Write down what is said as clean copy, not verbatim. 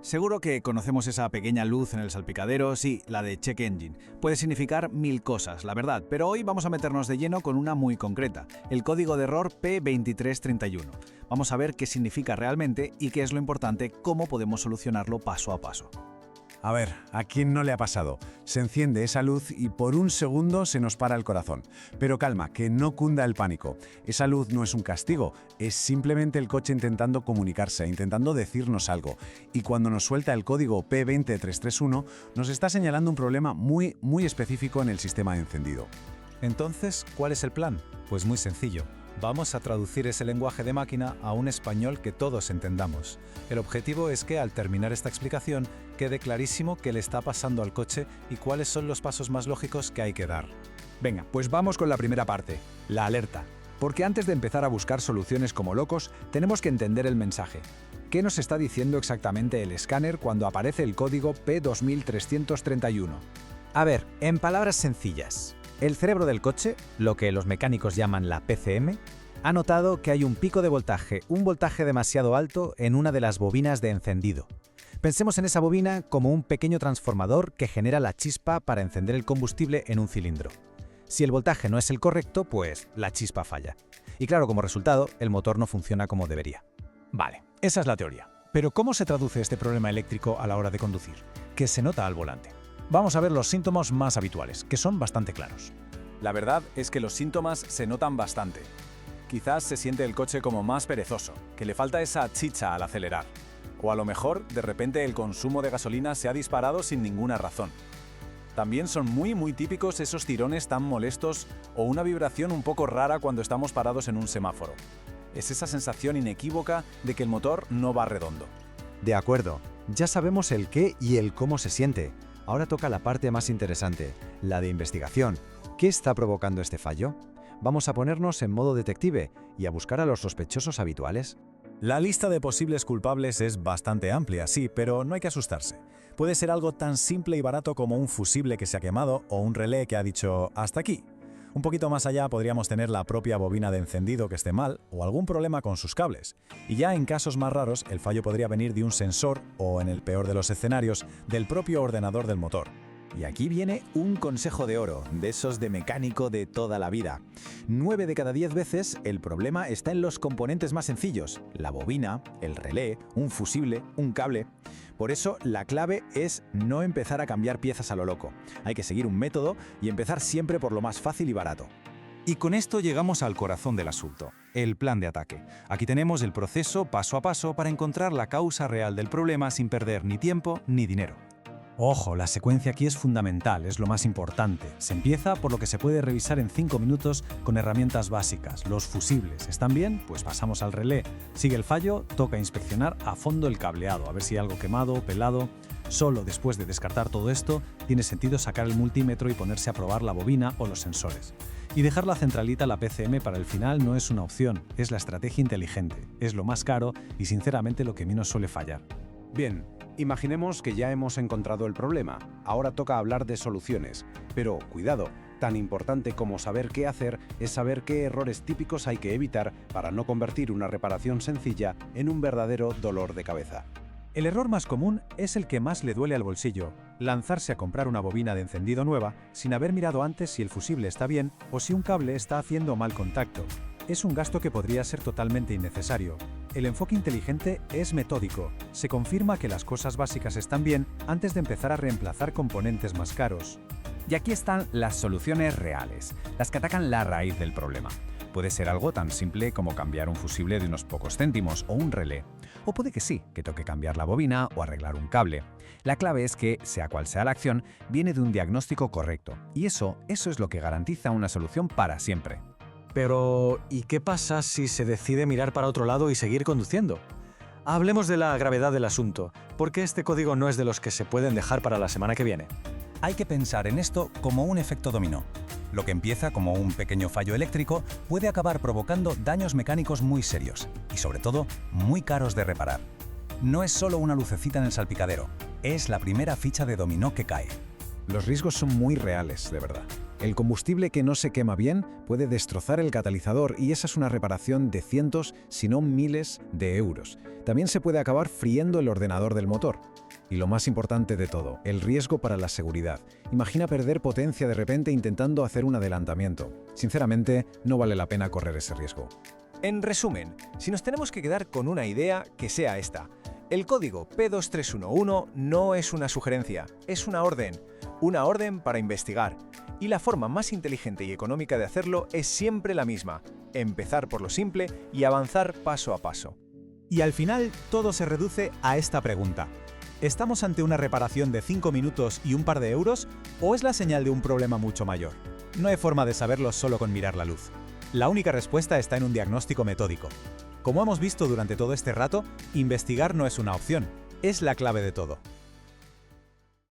Seguro que conocemos esa pequeña luz en el salpicadero, sí, la de Check Engine. Puede significar mil cosas, la verdad, pero hoy vamos a meternos de lleno con una muy concreta, el código de error P2331. Vamos a ver qué significa realmente y qué es lo importante, cómo podemos solucionarlo paso a paso. A ver, ¿a quién no le ha pasado? Se enciende esa luz y por un segundo se nos para el corazón. Pero calma, que no cunda el pánico. Esa luz no es un castigo, es simplemente el coche intentando comunicarse, intentando decirnos algo. Y cuando nos suelta el código P20331, nos está señalando un problema muy específico en el sistema de encendido. Entonces, ¿cuál es el plan? Pues muy sencillo. Vamos a traducir ese lenguaje de máquina a un español que todos entendamos. El objetivo es que al terminar esta explicación quede clarísimo qué le está pasando al coche y cuáles son los pasos más lógicos que hay que dar. Venga, pues vamos con la primera parte, la alerta. Porque antes de empezar a buscar soluciones como locos, tenemos que entender el mensaje. ¿Qué nos está diciendo exactamente el escáner cuando aparece el código P2331? A ver, en palabras sencillas. El cerebro del coche, lo que los mecánicos llaman la PCM, ha notado que hay un pico de voltaje, un voltaje demasiado alto en una de las bobinas de encendido. Pensemos en esa bobina como un pequeño transformador que genera la chispa para encender el combustible en un cilindro. Si el voltaje no es el correcto, pues la chispa falla. Y claro, como resultado, el motor no funciona como debería. Vale, esa es la teoría. Pero ¿cómo se traduce este problema eléctrico a la hora de conducir? ¿Qué se nota al volante? Vamos a ver los síntomas más habituales, que son bastante claros. La verdad es que los síntomas se notan bastante. Quizás se siente el coche como más perezoso, que le falta esa chicha al acelerar. O a lo mejor, de repente el consumo de gasolina se ha disparado sin ninguna razón. También son muy típicos esos tirones tan molestos o una vibración un poco rara cuando estamos parados en un semáforo. Es esa sensación inequívoca de que el motor no va redondo. De acuerdo, ya sabemos el qué y el cómo se siente. Ahora toca la parte más interesante, la de investigación. ¿Qué está provocando este fallo? Vamos a ponernos en modo detective y a buscar a los sospechosos habituales. La lista de posibles culpables es bastante amplia, sí, pero no hay que asustarse. Puede ser algo tan simple y barato como un fusible que se ha quemado o un relé que ha dicho «hasta aquí». Un poquito más allá podríamos tener la propia bobina de encendido que esté mal o algún problema con sus cables. Y ya en casos más raros, el fallo podría venir de un sensor o, en el peor de los escenarios, del propio ordenador del motor. Y aquí viene un consejo de oro, de esos de mecánico de toda la vida. 9 de cada 10 veces el problema está en los componentes más sencillos, la bobina, el relé, un fusible, un cable. Por eso la clave es no empezar a cambiar piezas a lo loco. Hay que seguir un método y empezar siempre por lo más fácil y barato. Y con esto llegamos al corazón del asunto, el plan de ataque. Aquí tenemos el proceso paso a paso para encontrar la causa real del problema sin perder ni tiempo ni dinero. Ojo, la secuencia aquí es fundamental, es lo más importante. Se empieza por lo que se puede revisar en 5 minutos con herramientas básicas. Los fusibles, ¿están bien? Pues pasamos al relé. Sigue el fallo, toca inspeccionar a fondo el cableado, a ver si hay algo quemado, pelado. Solo después de descartar todo esto, tiene sentido sacar el multímetro y ponerse a probar la bobina o los sensores. Y dejar la centralita, la PCM, para el final no es una opción, es la estrategia inteligente. Es lo más caro y sinceramente lo que menos suele fallar. Bien, imaginemos que ya hemos encontrado el problema. Ahora toca hablar de soluciones. Pero, cuidado, tan importante como saber qué hacer es saber qué errores típicos hay que evitar para no convertir una reparación sencilla en un verdadero dolor de cabeza. El error más común es el que más le duele al bolsillo, lanzarse a comprar una bobina de encendido nueva sin haber mirado antes si el fusible está bien o si un cable está haciendo mal contacto. Es un gasto que podría ser totalmente innecesario. El enfoque inteligente es metódico. Se confirma que las cosas básicas están bien antes de empezar a reemplazar componentes más caros. Y aquí están las soluciones reales, las que atacan la raíz del problema. Puede ser algo tan simple como cambiar un fusible de unos pocos céntimos o un relé. O puede que sí, que toque cambiar la bobina o arreglar un cable. La clave es que, sea cual sea la acción, viene de un diagnóstico correcto. Y eso es lo que garantiza una solución para siempre. Pero, ¿y qué pasa si se decide mirar para otro lado y seguir conduciendo? Hablemos de la gravedad del asunto, porque este código no es de los que se pueden dejar para la semana que viene. Hay que pensar en esto como un efecto dominó. Lo que empieza como un pequeño fallo eléctrico puede acabar provocando daños mecánicos muy serios y, sobre todo, muy caros de reparar. No es solo una lucecita en el salpicadero, es la primera ficha de dominó que cae. Los riesgos son muy reales, de verdad. El combustible que no se quema bien puede destrozar el catalizador y esa es una reparación de cientos, si no miles, de euros. También se puede acabar friendo el ordenador del motor. Y lo más importante de todo, el riesgo para la seguridad. Imagina perder potencia de repente intentando hacer un adelantamiento. Sinceramente, no vale la pena correr ese riesgo. En resumen, si nos tenemos que quedar con una idea, que sea esta. El código P2311 no es una sugerencia, es una orden para investigar. Y la forma más inteligente y económica de hacerlo es siempre la misma, empezar por lo simple y avanzar paso a paso. Y al final, todo se reduce a esta pregunta. ¿Estamos ante una reparación de 5 minutos y un par de euros o es la señal de un problema mucho mayor? No hay forma de saberlo solo con mirar la luz. La única respuesta está en un diagnóstico metódico. Como hemos visto durante todo este rato, investigar no es una opción, es la clave de todo.